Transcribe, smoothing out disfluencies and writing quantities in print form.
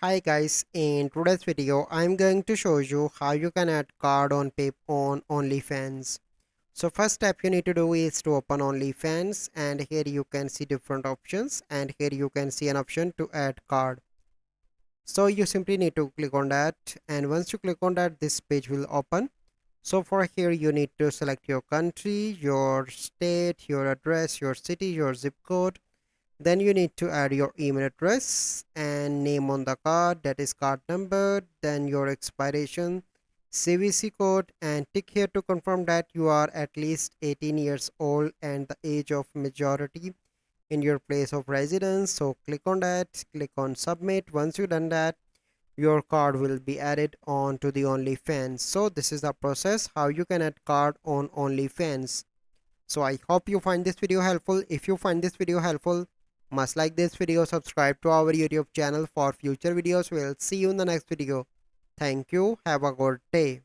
Hi guys, in today's video I'm going to show you how you can add card on pay on Onlyfans. So first step you need to do is to open Onlyfans, and here you can see different options, and here you can see an option to add card. So you simply need to click on that, and once you click on that this page will open. So for here you need to select your country, your state, your address, your city, your zip code. Then you need to add your email address and name on the card, that is card number, then your expiration, CVC code, and tick here to confirm that you are at least 18 years old and the age of majority in your place of residence. So click on that, click on submit. Once you done that, your card will be added on to the OnlyFans. So this is the process how you can add card on OnlyFans. So I hope you find this video helpful. If you find this video helpful, must like this video, subscribe to our YouTube channel for future videos. We'll see you in the next video. Thank you. Have a good day.